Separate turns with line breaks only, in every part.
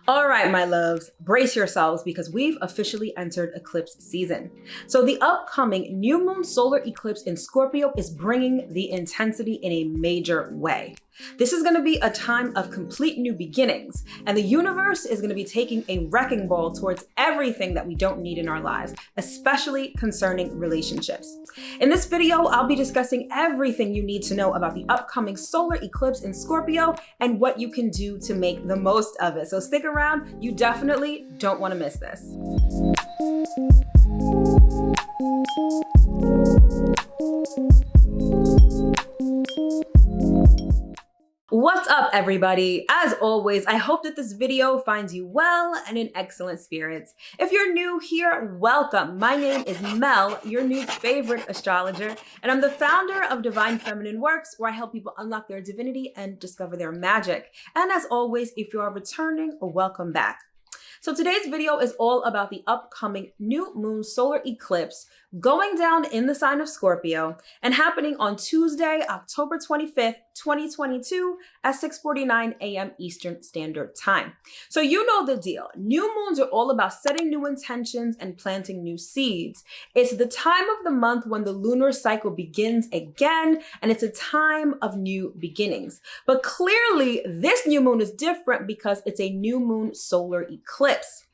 All right, my loves, brace yourselves because we've officially entered eclipse season. So the upcoming new moon solar eclipse in Scorpio is bringing the intensity in a major way. This is going to be a time of complete new beginnings, and the universe is going to be taking a wrecking ball towards everything that we don't need in our lives, especially concerning relationships. In this video, I'll be discussing everything you need to know about the upcoming solar eclipse in Scorpio and what you can do to make the most of it. So stick around, you definitely don't want to miss this. What's up, everybody? As always, I hope that this video finds you well and in excellent spirits. If you're new here, welcome. My name is Mel, your new favorite astrologer, and I'm the founder of Divine Feminine Works, where I help people unlock their divinity and discover their magic. And as always, if you are returning, welcome back. So today's video is all about the upcoming new moon solar eclipse going down in the sign of Scorpio and happening on Tuesday, October 25th, 2022 at 6:49 a.m. Eastern Standard Time. So you know the deal. New moons are all about setting new intentions and planting new seeds. It's the time of the month when the lunar cycle begins again, and it's a time of new beginnings. But clearly, this new moon is different because it's a new moon solar eclipse.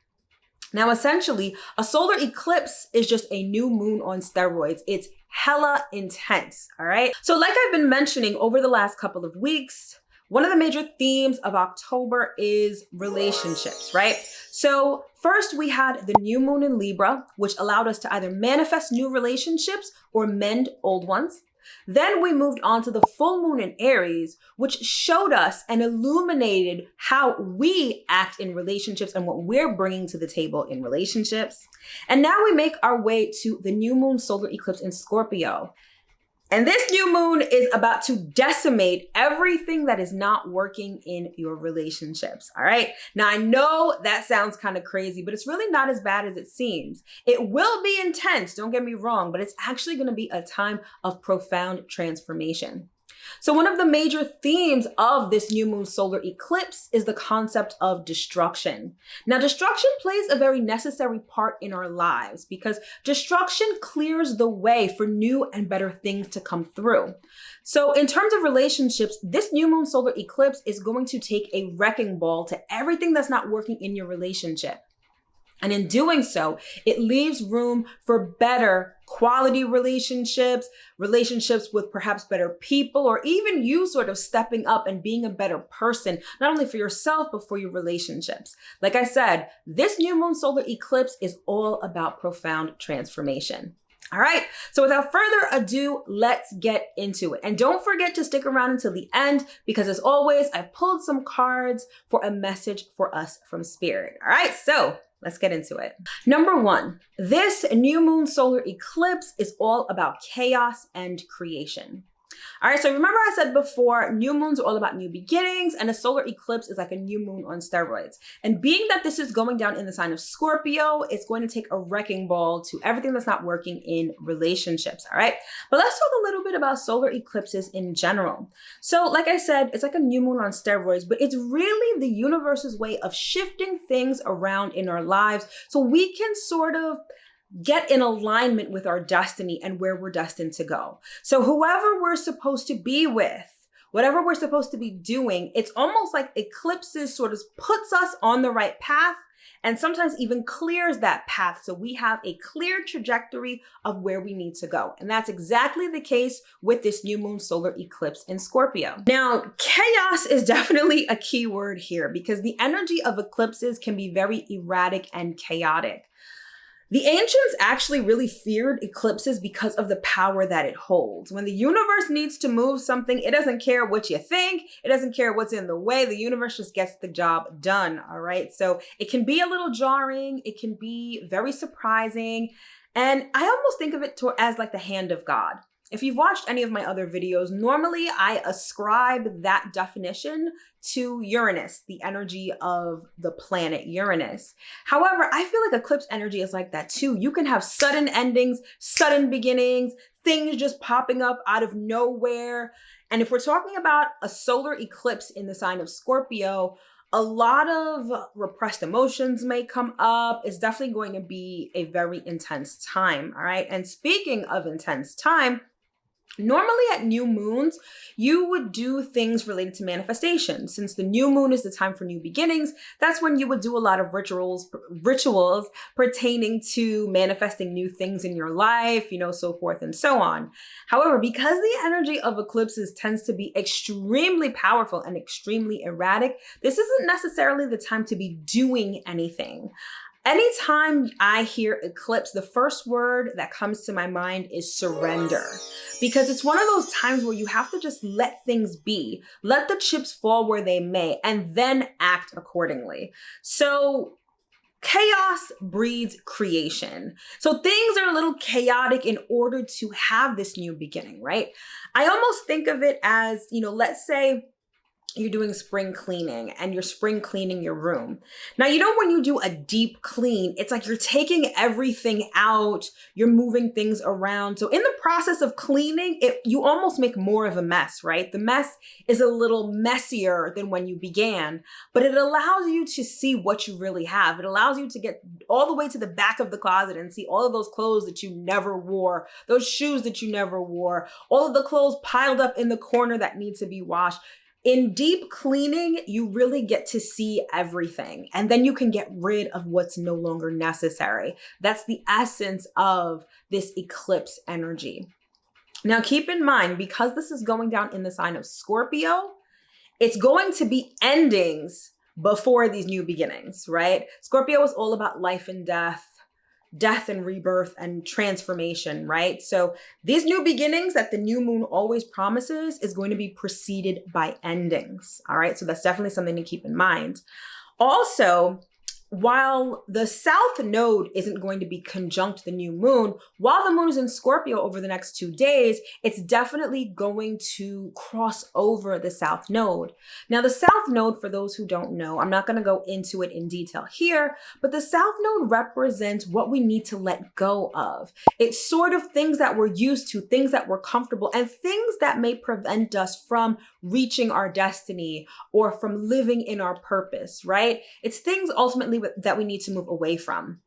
Now, essentially, a solar eclipse is just a new moon on steroids. It's hella intense, all right? So like I've been mentioning over the last couple of weeks, one of the major themes of October is relationships, right? So first we had the new moon in Libra, which allowed us to either manifest new relationships or mend old ones. Then we moved on to the full moon in Aries, which showed us and illuminated how we act in relationships and what we're bringing to the table in relationships. And now we make our way to the new moon solar eclipse in Scorpio. And this new moon is about to decimate everything that is not working in your relationships, all right? Now, I know that sounds kind of crazy, but it's really not as bad as it seems. It will be intense, don't get me wrong, but it's actually going to be a time of profound transformation. So one of the major themes of this new moon solar eclipse is the concept of destruction. Now, destruction plays a very necessary part in our lives because destruction clears the way for new and better things to come through. So in terms of relationships, this new moon solar eclipse is going to take a wrecking ball to everything that's not working in your relationship. And in doing so, it leaves room for better quality relationships, relationships with perhaps better people, or even you sort of stepping up and being a better person, not only for yourself, but for your relationships. Like I said, this new moon solar eclipse is all about profound transformation. All right, so without further ado, let's get into it. And don't forget to stick around until the end because as always, I've pulled some cards for a message for us from Spirit. All right, so let's get into it. Number one, this new moon solar eclipse is all about chaos and creation. All right, so remember I said before, new moons are all about new beginnings, and a solar eclipse is like a new moon on steroids. And being that this is going down in the sign of Scorpio, it's going to take a wrecking ball to everything that's not working in relationships, all right? But let's talk a little bit about solar eclipses in general. So like I said, it's like a new moon on steroids, but it's really the universe's way of shifting things around in our lives so we can sort of get in alignment with our destiny and where we're destined to go. So whoever we're supposed to be with, whatever we're supposed to be doing, it's almost like eclipses sort of puts us on the right path and sometimes even clears that path so we have a clear trajectory of where we need to go. And that's exactly the case with this new moon solar eclipse in Scorpio. Now, chaos is definitely a key word here because the energy of eclipses can be very erratic and chaotic. The ancients actually really feared eclipses because of the power that it holds. When the universe needs to move something, it doesn't care what you think. It doesn't care what's in the way. The universe just gets the job done, all right? So it can be a little jarring. It can be very surprising. And I almost think of it as like the hand of God. If you've watched any of my other videos, normally I ascribe that definition to Uranus, the energy of the planet Uranus. However, I feel like eclipse energy is like that too. You can have sudden endings, sudden beginnings, things just popping up out of nowhere. And if we're talking about a solar eclipse in the sign of Scorpio, A lot of repressed emotions may come up. It's definitely going to be a very intense time, all right? And speaking of intense time, normally at new moons, you would do things related to manifestation. Since the new moon is the time for new beginnings, that's when you would do a lot of rituals pertaining to manifesting new things in your life, so forth and so on. However, because the energy of eclipses tends to be extremely powerful and extremely erratic, this isn't necessarily the time to be doing anything. Anytime I hear eclipse, the first word that comes to my mind is surrender, because it's one of those times where you have to just let things be, let the chips fall where they may, and then act accordingly. So chaos breeds creation. So things are a little chaotic in order to have this new beginning, right? I almost think of it as, let's say you're doing spring cleaning and you're spring cleaning your room. Now, when you do a deep clean, it's like you're taking everything out, you're moving things around. So in the process of cleaning, you almost make more of a mess, right? The mess is a little messier than when you began, but it allows you to see what you really have. It allows you to get all the way to the back of the closet and see all of those clothes that you never wore, those shoes that you never wore, all of the clothes piled up in the corner that need to be washed. In deep cleaning, you really get to see everything, and then you can get rid of what's no longer necessary. That's the essence of this eclipse energy. Now, keep in mind, because this is going down in the sign of Scorpio, it's going to be endings before these new beginnings, right? Scorpio is all about life and death and rebirth and transformation, right? So these new beginnings that the new moon always promises is going to be preceded by endings, all right? So that's definitely something to keep in mind. Also, while the south node isn't going to be conjunct the new moon, while the moon is in Scorpio over the next 2 days, it's definitely going to cross over the south node. Now, the south node, for those who don't know, I'm not going to go into it in detail here, but the south node represents what we need to let go of. It's sort of things that we're used to, things that we're comfortable, and things that may prevent us from reaching our destiny or from living in our purpose, right? It's things ultimately that we need to move away from.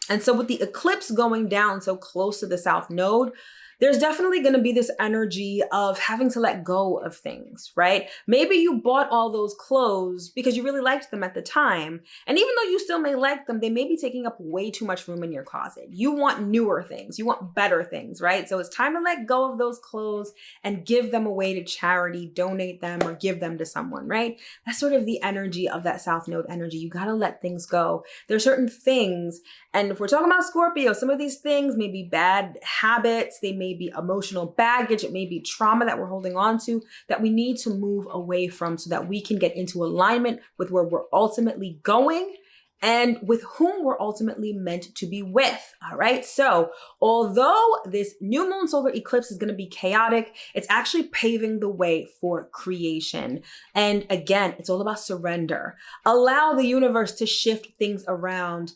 And so with the eclipse going down so close to the south node, there's definitely going to be this energy of having to let go of things, right? Maybe you bought all those clothes because you really liked them at the time. And even though you still may like them, they may be taking up way too much room in your closet. You want newer things. You want better things, right? So it's time to let go of those clothes and give them away to charity, donate them, or give them to someone, right? That's sort of the energy of that south node energy. You got to let things go. There are certain things, and if we're talking about Scorpio, some of these things may be bad habits. They may be emotional baggage. It may be trauma that we're holding on to that we need to move away from so that we can get into alignment with where we're ultimately going and with whom we're ultimately meant to be with. All right. So although this new moon solar eclipse is going to be chaotic, it's actually paving the way for creation. And again, it's all about surrender. Allow the universe to shift things around.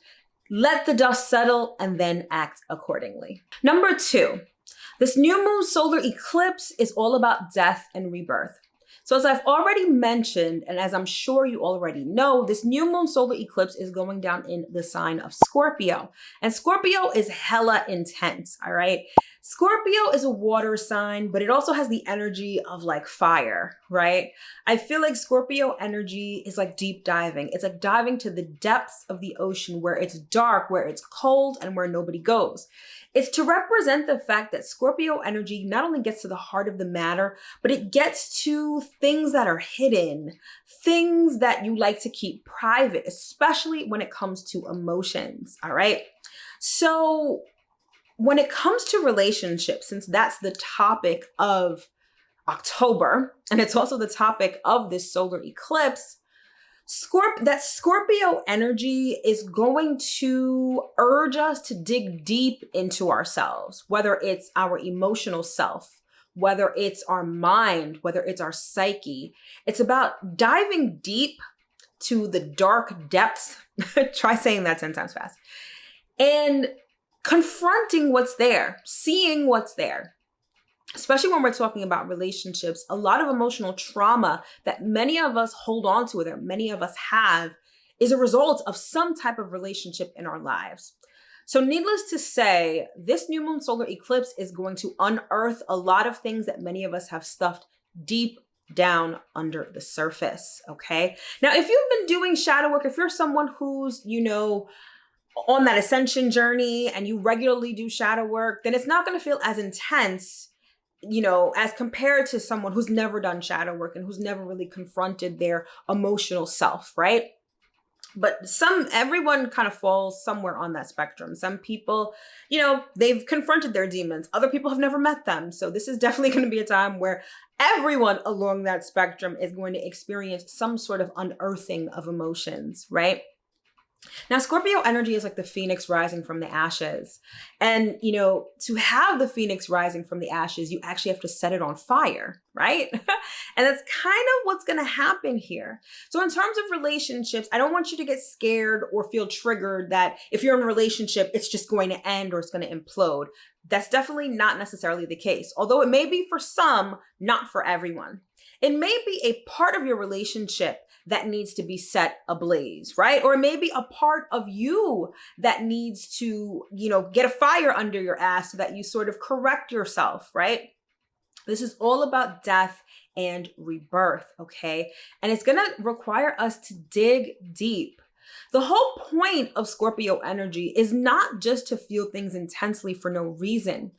Let the dust settle and then act accordingly. Number 2, this new moon solar eclipse is all about death and rebirth. So as I've already mentioned, and as I'm sure you already know, this new moon solar eclipse is going down in the sign of Scorpio. And Scorpio is hella intense, all right? Scorpio is a water sign, but it also has the energy of like fire, right? I feel like Scorpio energy is like deep diving. It's like diving to the depths of the ocean where it's dark, where it's cold, and where nobody goes. It's to represent the fact that Scorpio energy not only gets to the heart of the matter, but it gets to things that are hidden, things that you like to keep private, especially when it comes to emotions, all right? So when it comes to relationships, since that's the topic of October, and it's also the topic of this solar eclipse, that Scorpio energy is going to urge us to dig deep into ourselves, whether it's our emotional self, whether it's our mind, whether it's our psyche. It's about diving deep to the dark depths. Try saying that 10 times fast. And confronting what's there, seeing what's there. especially when we're talking about relationships, a lot of emotional trauma that many of us hold on to, or that many of us have, is a result of some type of relationship in our lives. So needless to say, this new moon solar eclipse is going to unearth a lot of things that many of us have stuffed deep down under the surface, okay? Now, if you've been doing shadow work, if you're someone who's, on that ascension journey and you regularly do shadow work, then it's not going to feel as intense, as compared to someone who's never done shadow work and who's never really confronted their emotional self, right? But everyone kind of falls somewhere on that spectrum. Some people, they've confronted their demons. Other people have never met them. So this is definitely going to be a time where everyone along that spectrum is going to experience some sort of unearthing of emotions, right? Now, Scorpio energy is like the phoenix rising from the ashes. And, to have the phoenix rising from the ashes, you actually have to set it on fire, right? And that's kind of what's going to happen here. So in terms of relationships, I don't want you to get scared or feel triggered that if you're in a relationship, it's just going to end or it's going to implode. That's definitely not necessarily the case. Although it may be for some, not for everyone. It may be a part of your relationship that needs to be set ablaze, right? Or maybe a part of you that needs to, get a fire under your ass so that you sort of correct yourself, right? This is all about death and rebirth, okay? And it's gonna require us to dig deep. The whole point of Scorpio energy is not just to feel things intensely for no reason.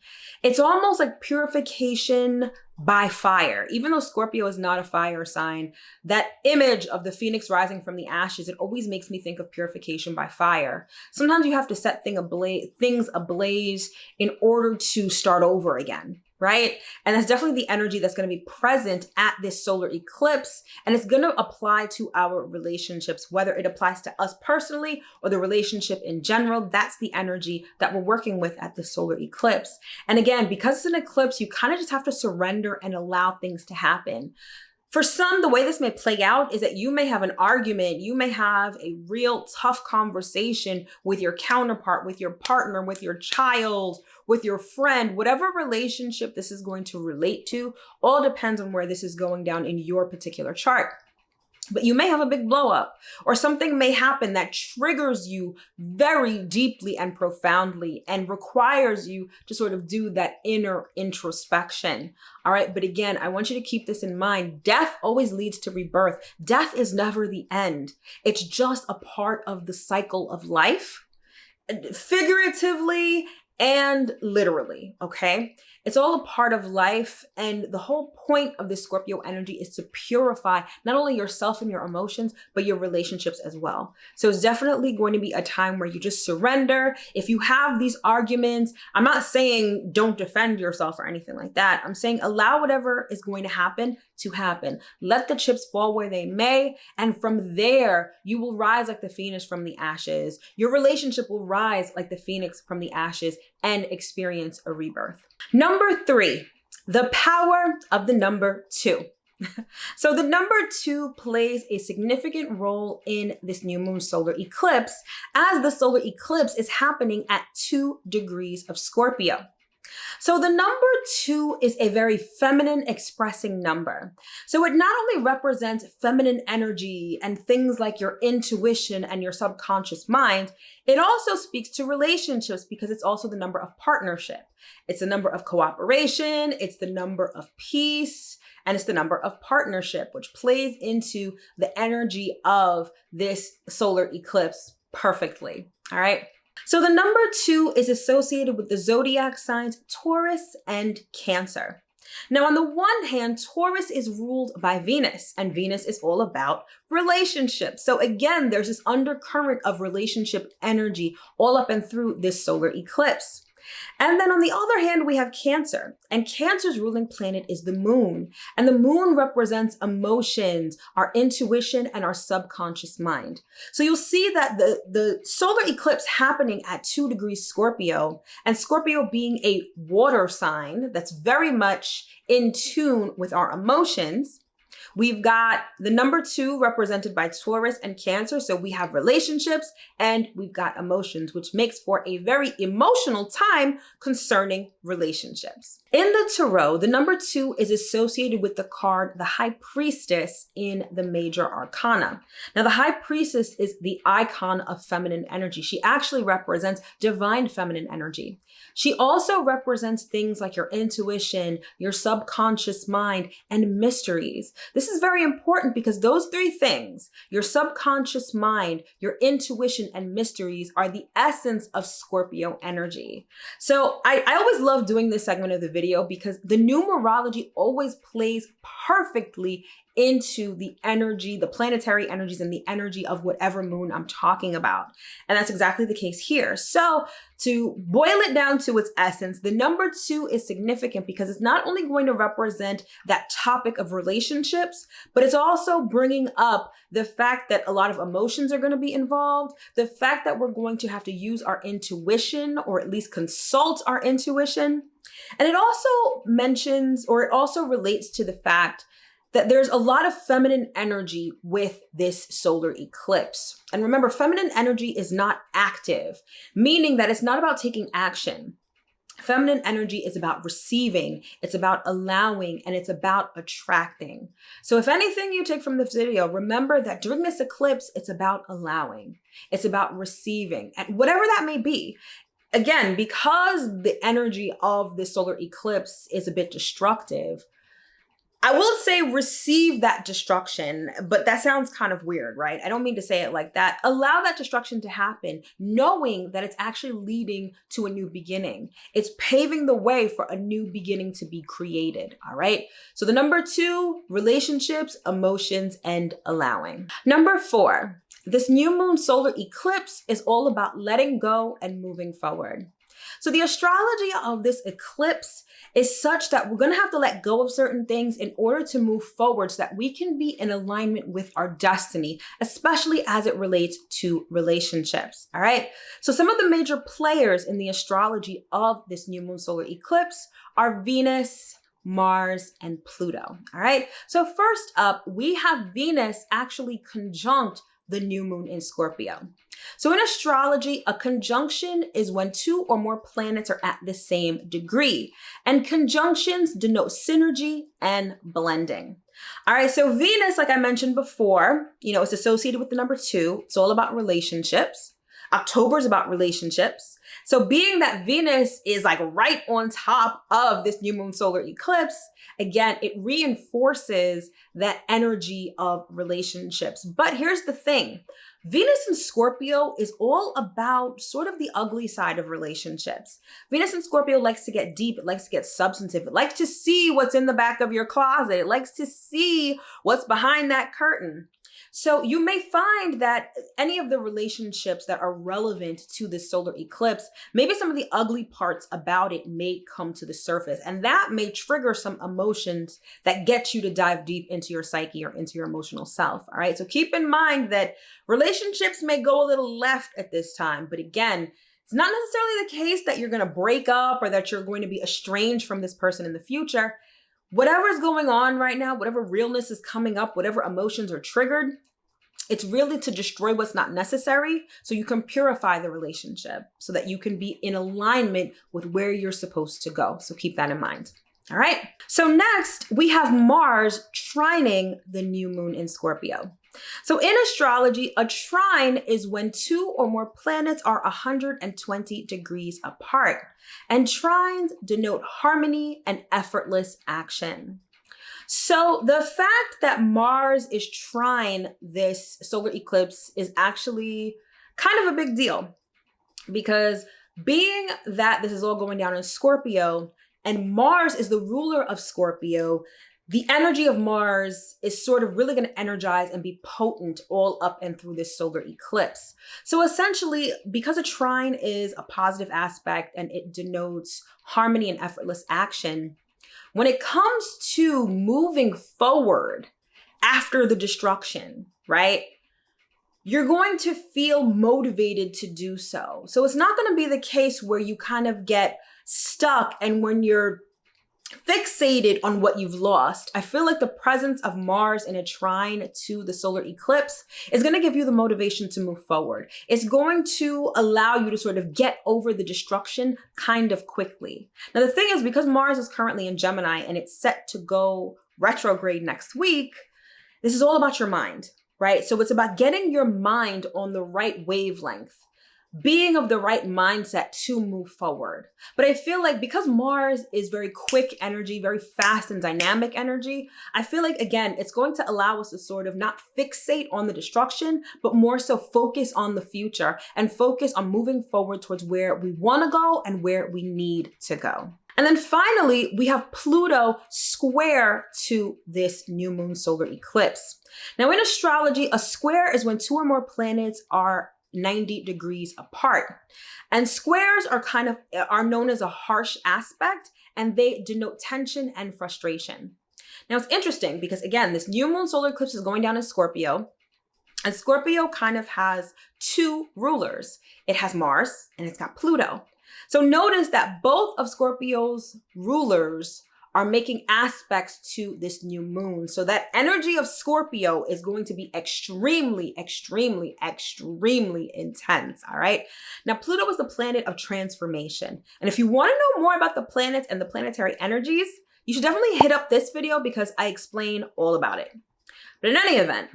It's almost like purification by fire. Even though Scorpio is not a fire sign, that image of the phoenix rising from the ashes, it always makes me think of purification by fire. Sometimes you have to set things ablaze in order to start over again, right? And that's definitely the energy that's going to be present at this solar eclipse. And it's going to apply to our relationships, whether it applies to us personally or the relationship in general. That's the energy that we're working with at the solar eclipse. And again, because it's an eclipse, you kind of just have to surrender and allow things to happen. For some, the way this may play out is that you may have an argument, you may have a real tough conversation with your counterpart, with your partner, with your child, with your friend, whatever relationship this is going to relate to, all depends on where this is going down in your particular chart. But you may have a big blow up, or something may happen that triggers you very deeply and profoundly and requires you to sort of do that inner introspection. All right. But again, I want you to keep this in mind. Death always leads to rebirth. Death is never the end. It's just a part of the cycle of life, figuratively and literally. Okay. It's all a part of life. And the whole point of this Scorpio energy is to purify not only yourself and your emotions, but your relationships as well. So it's definitely going to be a time where you just surrender. If you have these arguments, I'm not saying don't defend yourself or anything like that. I'm saying allow whatever is going to happen. Let the chips fall where they may. And from there, you will rise like the phoenix from the ashes. Your relationship will rise like the phoenix from the ashes and experience a rebirth. Number 3, the power of the number 2. So the number 2 plays a significant role in this new moon solar eclipse, as the solar eclipse is happening at 2 degrees of Scorpio. So the number 2 is a very feminine expressing number. So it not only represents feminine energy and things like your intuition and your subconscious mind, it also speaks to relationships because it's also the number of partnership. It's the number of cooperation, it's the number of peace, and it's the number of partnership, which plays into the energy of this solar eclipse perfectly. All right. So the number 2 is associated with the zodiac signs Taurus and Cancer. Now, on the one hand, Taurus is ruled by Venus, and Venus is all about relationships. So again, there's this undercurrent of relationship energy all up and through this solar eclipse. And then on the other hand, we have Cancer, and Cancer's ruling planet is the moon. And the moon represents emotions, our intuition, and our subconscious mind. So you'll see that the solar eclipse happening at 2 degrees Scorpio, and Scorpio being a water sign that's very much in tune with our emotions, We've got the number 2 represented by Taurus and Cancer. So we have relationships and we've got emotions, which makes for a very emotional time concerning relationships. In the tarot, the number 2 is associated with the card, the High Priestess in the Major Arcana. Now, the High Priestess is the icon of feminine energy. She actually represents divine feminine energy. She also represents things like your intuition, your subconscious mind, and mysteries. This is very important because those 3 things, your subconscious mind, your intuition, and mysteries, are the essence of Scorpio energy. So I always love doing this segment of the video because the numerology always plays perfectly into the energy, the planetary energies, and the energy of whatever moon I'm talking about. And that's exactly the case here. So to boil it down to its essence, the number 2 is significant because it's not only going to represent that topic of relationships, but it's also bringing up the fact that a lot of emotions are going to be involved, the fact that we're going to have to use our intuition or at least consult our intuition. And it also mentions, or it also relates to the fact that there's a lot of feminine energy with this solar eclipse. And remember, feminine energy is not active, meaning that it's not about taking action. Feminine energy is about receiving, it's about allowing, and it's about attracting. So if anything you take from this video, remember that during this eclipse, it's about allowing, it's about receiving, and whatever that may be. Again, because the energy of this solar eclipse is a bit destructive, I will say receive that destruction, but that sounds kind of weird, right? I don't mean to say it like that. Allow that destruction to happen, knowing that it's actually leading to a new beginning. It's paving the way for a new beginning to be created, all right? So the number 2, relationships, emotions, and allowing. Number 4, this new moon solar eclipse is all about letting go and moving forward. So the astrology of this eclipse is such that we're going to have to let go of certain things in order to move forward so that we can be in alignment with our destiny, especially as it relates to relationships. All right. So some of the major players in the astrology of this new moon solar eclipse are Venus, Mars, and Pluto. All right. So first up, we have Venus actually conjunct the new moon in Scorpio. So in astrology, a conjunction is when 2 or more planets are at the same degree, and conjunctions denote synergy and blending. All right, so Venus, like I mentioned before, it's associated with the number 2. It's all about relationships. October is about relationships. So being that Venus is like right on top of this new moon solar eclipse, again, it reinforces that energy of relationships. But here's the thing. Venus in Scorpio is all about sort of the ugly side of relationships. Venus in Scorpio likes to get deep. It likes to get substantive. It likes to see what's in the back of your closet. It likes to see what's behind that curtain. So you may find that any of the relationships that are relevant to this solar eclipse, maybe some of the ugly parts about it may come to the surface, and that may trigger some emotions that get you to dive deep into your psyche or into your emotional self. All right. So keep in mind that relationships may go a little left at this time, but again, it's not necessarily the case that you're going to break up or that you're going to be estranged from this person in the future. Whatever's going on right now, whatever realness is coming up, whatever emotions are triggered, it's really to destroy what's not necessary so you can purify the relationship so that you can be in alignment with where you're supposed to go. So keep that in mind. All right. So next we have Mars trining the new moon in Scorpio. So in astrology, a trine is when 2 or more planets are 120 degrees apart. And trines denote harmony and effortless action. So the fact that Mars is trine this solar eclipse is actually kind of a big deal, because being that this is all going down in Scorpio and Mars is the ruler of Scorpio, the energy of Mars is sort of really going to energize and be potent all up and through this solar eclipse. So essentially, because a trine is a positive aspect and it denotes harmony and effortless action, when it comes to moving forward after the destruction, right, you're going to feel motivated to do so. So it's not going to be the case where you kind of get stuck, and when you're fixated on what you've lost, I feel like the presence of Mars in a trine to the solar eclipse is going to give you the motivation to move forward. It's going to allow you to sort of get over the destruction kind of quickly. Now, the thing is, because Mars is currently in Gemini and it's set to go retrograde next week, this is all about your mind, right? So it's about getting your mind on the right wavelength, being of the right mindset to move forward. But I feel like because Mars is very quick energy, very fast and dynamic energy, I feel like, again, it's going to allow us to sort of not fixate on the destruction, but more so focus on the future and focus on moving forward towards where we want to go and where we need to go. And then finally, we have Pluto square to this new moon solar eclipse. Now, in astrology, a square is when two or more planets are 90 degrees apart. And squares are known as a harsh aspect, and they denote tension and frustration. Now, it's interesting because, again, this new moon solar eclipse is going down in Scorpio, and Scorpio kind of has two rulers. It has Mars and it's got Pluto. So notice that both of Scorpio's rulers are making aspects to this new moon. So that energy of Scorpio is going to be extremely, extremely, extremely intense, all right? Now, Pluto is the planet of transformation. And if you want to know more about the planets and the planetary energies, you should definitely hit up this video because I explain all about it. But in any event,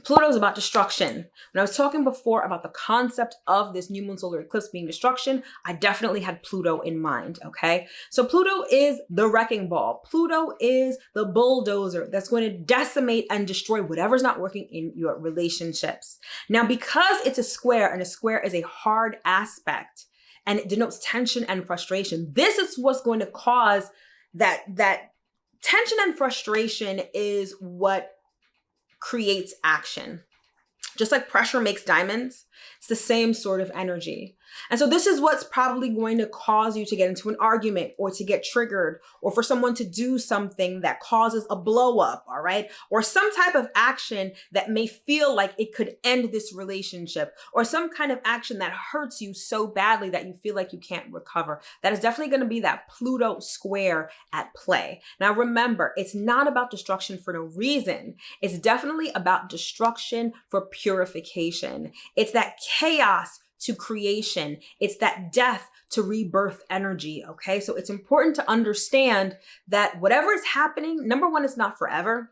Pluto is about destruction. When I was talking before about the concept of this new moon solar eclipse being destruction, I definitely had Pluto in mind, okay? So Pluto is the wrecking ball. Pluto is the bulldozer that's going to decimate and destroy whatever's not working in your relationships. Now, because it's a square and a square is a hard aspect and it denotes tension and frustration, this is what's going to cause that tension and frustration is what creates action. Just like pressure makes diamonds, it's the same sort of energy. And so this is what's probably going to cause you to get into an argument or to get triggered or for someone to do something that causes a blow up, all right? Or some type of action that may feel like it could end this relationship or some kind of action that hurts you so badly that you feel like you can't recover. That is definitely going to be that Pluto square at play. Now remember, it's not about destruction for no reason. It's definitely about destruction for purification. It's that chaos to creation. It's that death to rebirth energy, okay? So it's important to understand that whatever is happening, number one, it's not forever.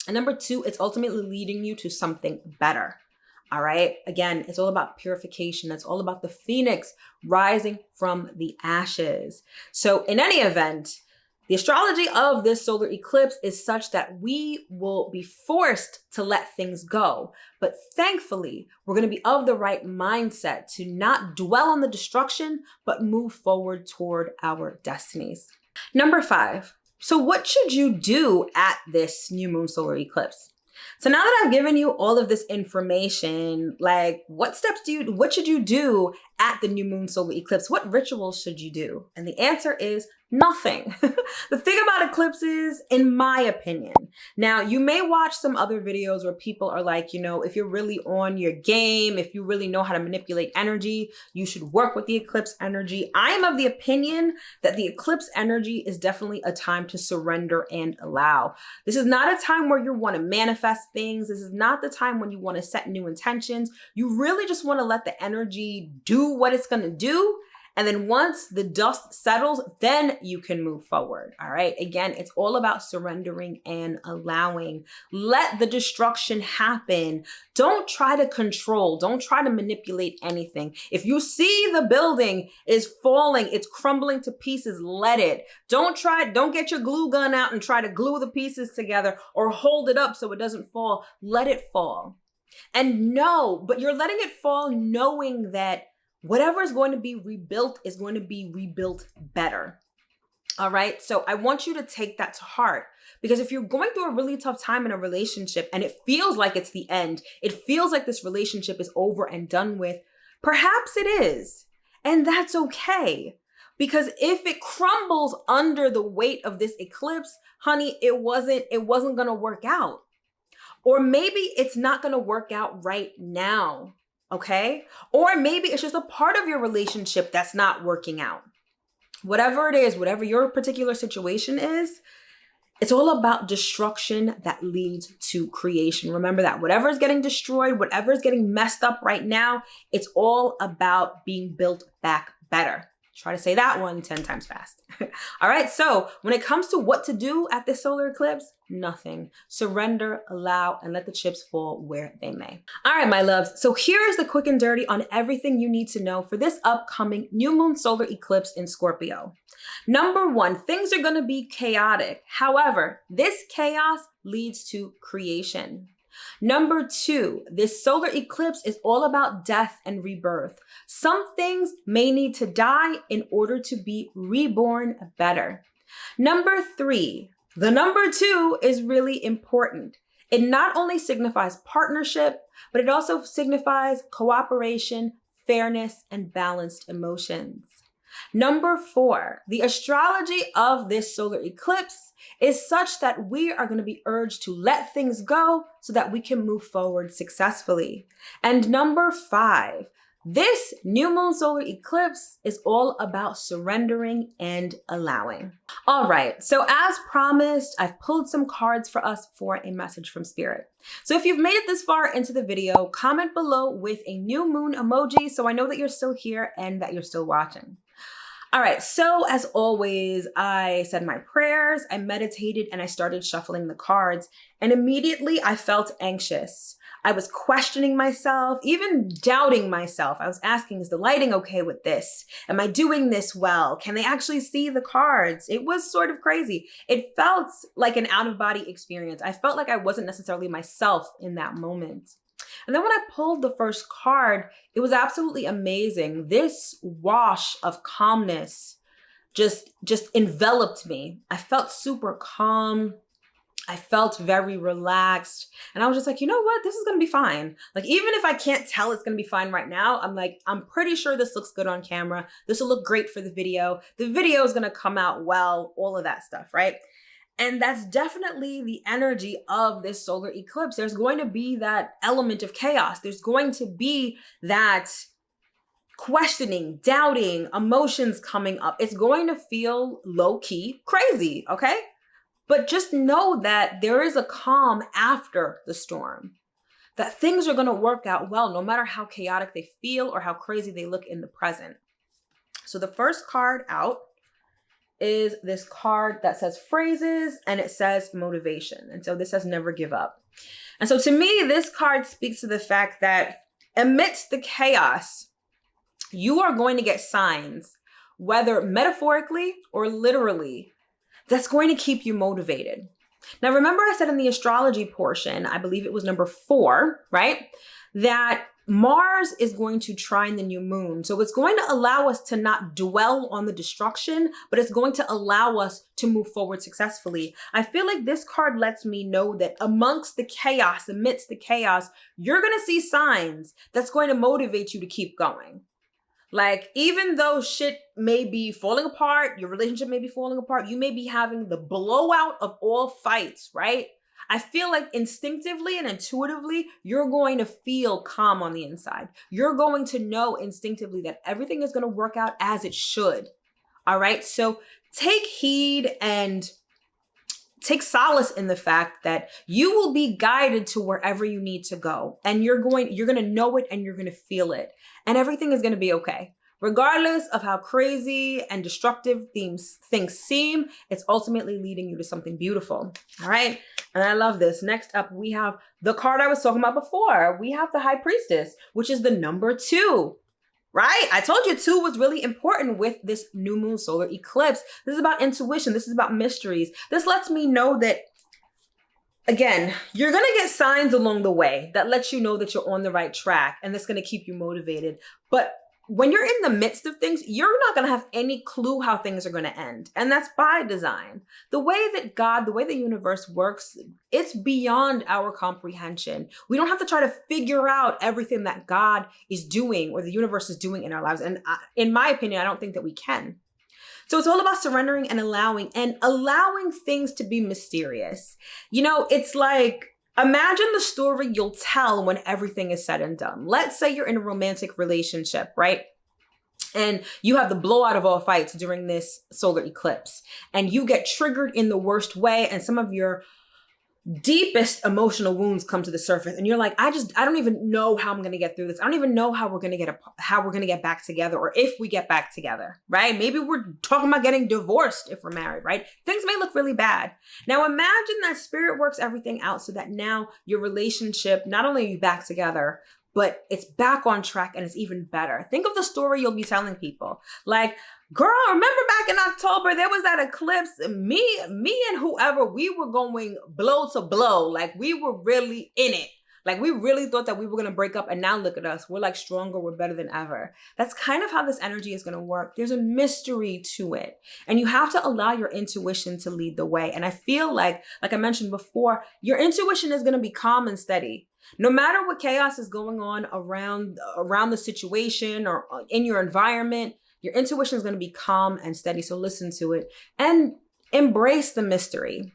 And number two, it's ultimately leading you to something better, all right? Again, it's all about purification. It's all about the phoenix rising from the ashes. So in any event, the astrology of this solar eclipse is such that we will be forced to let things go. But thankfully, we're going to be of the right mindset to not dwell on the destruction, but move forward toward our destinies. Number 5. So what should you do at this new moon solar eclipse? So now that I've given you all of this information, like what should you do at the new moon solar eclipse? What rituals should you do? And the answer is nothing. The thing about eclipses, in my opinion, now you may watch some other videos where people are like, you know, if you're really on your game, if you really know how to manipulate energy, you should work with the eclipse energy. I am of the opinion that the eclipse energy is definitely a time to surrender and allow. This is not a time where you want to manifest things. This is not the time when you want to set new intentions. You really just want to let the energy do what it's going to do. And then once the dust settles, then you can move forward. All right. Again, it's all about surrendering and allowing. Let the destruction happen. Don't try to control. Don't try to manipulate anything. If you see the building is falling, it's crumbling to pieces, let it. Don't get your glue gun out and try to glue the pieces together or hold it up so it doesn't fall. Let it fall. And but you're letting it fall knowing that whatever is going to be rebuilt is going to be rebuilt better. All right. So I want you to take that to heart, because if you're going through a really tough time in a relationship and it feels like it's the end, it feels like this relationship is over and done with, perhaps it is. And that's okay. Because if it crumbles under the weight of this eclipse, honey, it wasn't going to work out. Or maybe it's not going to work out right now. Okay? Or maybe it's just a part of your relationship that's not working out. whatever it is, whatever your particular situation is, it's all about destruction that leads to creation. Remember that. Whatever is getting destroyed, whatever is getting messed up right now, it's all about being built back better. Try to say that one 10 times fast. All right, so when it comes to what to do at this solar eclipse, nothing. Surrender, allow, and let the chips fall where they may. All right, my loves, so here's the quick and dirty on everything you need to know for this upcoming new moon solar eclipse in Scorpio. Number one, things are going to be chaotic. However, this chaos leads to creation. Number two, this solar eclipse is all about death and rebirth. Some things may need to die in order to be reborn better. Number three, the number two is really important. It not only signifies partnership, but it also signifies cooperation, fairness, and balanced emotions. Number four, the astrology of this solar eclipse is such that we are going to be urged to let things go so that we can move forward successfully. And number five, this new moon solar eclipse is all about surrendering and allowing. All right, so as promised, I've pulled some cards for us for a message from Spirit. So if you've made it this far into the video, comment below with a new moon emoji so I know that you're still here and that you're still watching. All right, so as always, I said my prayers, I meditated, and I started shuffling the cards, and immediately I felt anxious. I was questioning myself, even doubting myself. I was asking, is the lighting okay with this? Am I doing this well? Can they actually see the cards? It was sort of crazy. It felt like an out-of-body experience. I felt like I wasn't necessarily myself in that moment. And then when I pulled the first card, it was absolutely amazing. This wash of calmness just enveloped me. I felt super calm. I felt very relaxed. And I was just like, you know what? This is going to be fine. Like, even if I can't tell it's going to be fine right now, I'm pretty sure this looks good on camera. This will look great for the video. The video is going to come out well, all of that stuff, right? And that's definitely the energy of this solar eclipse. There's going to be that element of chaos. There's going to be that questioning, doubting, emotions coming up. It's going to feel low-key crazy, okay? But just know that there is a calm after the storm, that things are going to work out well, no matter how chaotic they feel or how crazy they look in the present. So the first card out is this card that says phrases and it says motivation. And so this says never give up. And so to me, this card speaks to the fact that amidst the chaos, you are going to get signs, whether metaphorically or literally, that's going to keep you motivated. Now, remember I said in the astrology portion, I believe it was number 4, right? That Mars is going to trine the new moon. So it's going to allow us to not dwell on the destruction, but it's going to allow us to move forward successfully. I feel like this card lets me know that amidst the chaos, you're going to see signs that's going to motivate you to keep going. Like, even though shit may be falling apart, your relationship may be falling apart, you may be having the blowout of all fights, right? I feel like instinctively and intuitively, you're going to feel calm on the inside. You're going to know instinctively that everything is going to work out as it should. All right. So take heed and take solace in the fact that you will be guided to wherever you need to go. And you're going to know it and you're going to feel it. And everything is going to be okay. Regardless of how crazy and destructive things seem, it's ultimately leading you to something beautiful. All right. And I love this. Next up, we have the card I was talking about before. We have the High Priestess, which is the number 2, right? I told you 2 was really important with this new moon solar eclipse. This is about intuition. This is about mysteries. This lets me know that, again, you're going to get signs along the way that let you know that you're on the right track, and that's going to keep you motivated. But when you're in the midst of things, you're not going to have any clue how things are going to end. And that's by design. The way that God, the way the universe works, it's beyond our comprehension. We don't have to try to figure out everything that God is doing or the universe is doing in our lives. And in my opinion, I don't think that we can. So it's all about surrendering and allowing things to be mysterious. You know, it's like, imagine the story you'll tell when everything is said and done. Let's say you're in a romantic relationship, right? and you have the blowout of all fights during this solar eclipse, and you get triggered in the worst way, and some of your deepest emotional wounds come to the surface, and you're like, I don't even know how I'm going to get through this. I don't even know how we're going to get back together, or if we get back together, right? Maybe we're talking about getting divorced if we're married, right? Things may look really bad. Now imagine that spirit works everything out so that now your relationship, not only are you back together, but it's back on track and it's even better. Think of the story you'll be telling people. Like, girl, remember back in October, there was that eclipse. Me and whoever, we were going blow to blow. Like, we were really in it. Like, we really thought that we were going to break up, and now look at us. We're like stronger. We're better than ever. That's kind of how this energy is going to work. There's a mystery to it, and you have to allow your intuition to lead the way. And I feel like I mentioned before, your intuition is going to be calm and steady. No matter what chaos is going on around the situation or in your environment, your intuition is going to be calm and steady. So listen to it and embrace the mystery.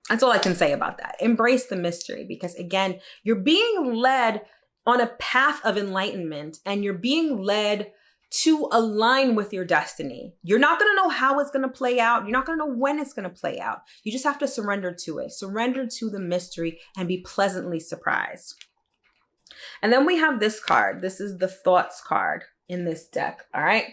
That's all I can say about that. Embrace the mystery, because again, you're being led on a path of enlightenment, and you're being led to align with your destiny. You're not going to know how it's going to play out. You're not going to know when it's going to play out. You just have to surrender to it. Surrender to the mystery and be pleasantly surprised. And then we have this card. This is the thoughts card in this deck. All right.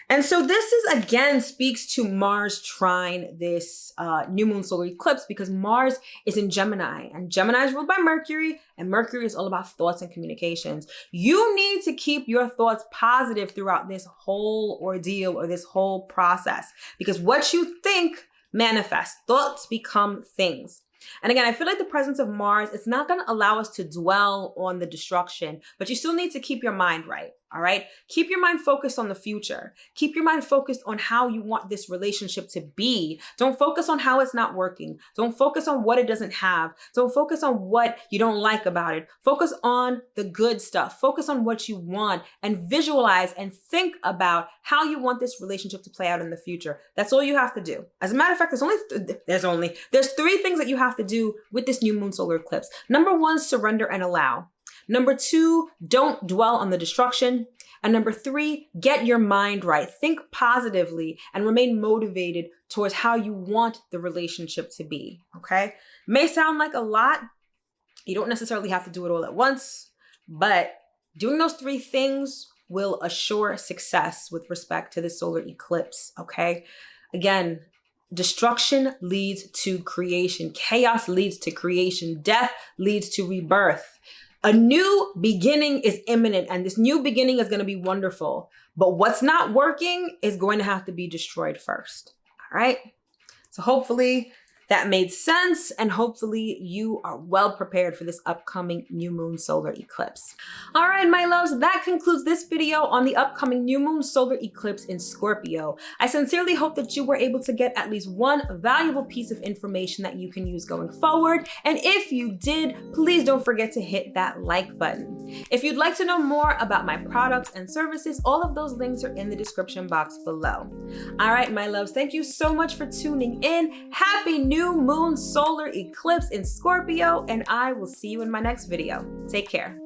And so this is, again, speaks to Mars trine this new moon solar eclipse, because Mars is in Gemini, and Gemini is ruled by Mercury, and Mercury is all about thoughts and communications. You need to keep your thoughts positive throughout this whole ordeal or this whole process, because what you think manifests. Thoughts become things. And again, I feel like the presence of Mars, it's not going to allow us to dwell on the destruction, but you still need to keep your mind right. All right. Keep your mind focused on the future. Keep your mind focused on how you want this relationship to be. Don't focus on how it's not working. Don't focus on what it doesn't have. Don't focus on what you don't like about it. Focus on the good stuff. Focus on what you want, and visualize and think about how you want this relationship to play out in the future. That's all you have to do. As a matter of fact, there's three things that you have to do with this new moon solar eclipse. Number one, surrender and allow. Number two, don't dwell on the destruction. And number three, get your mind right. Think positively and remain motivated towards how you want the relationship to be. Okay? May sound like a lot. You don't necessarily have to do it all at once, but doing those three things will assure success with respect to the solar eclipse. Okay? Again, destruction leads to creation. Chaos leads to creation. Death leads to rebirth. A new beginning is imminent, and this new beginning is going to be wonderful. But what's not working is going to have to be destroyed first. All right? So hopefully that made sense, and hopefully you are well prepared for this upcoming new moon solar eclipse. All right, my loves, that concludes this video on the upcoming new moon solar eclipse in Scorpio. I sincerely hope that you were able to get at least one valuable piece of information that you can use going forward. And if you did, please don't forget to hit that like button. If you'd like to know more about my products and services, all of those links are in the description box below. All right, my loves, thank you so much for tuning in. Happy new moon solar eclipse in Scorpio, and I will see you in my next video. Take care.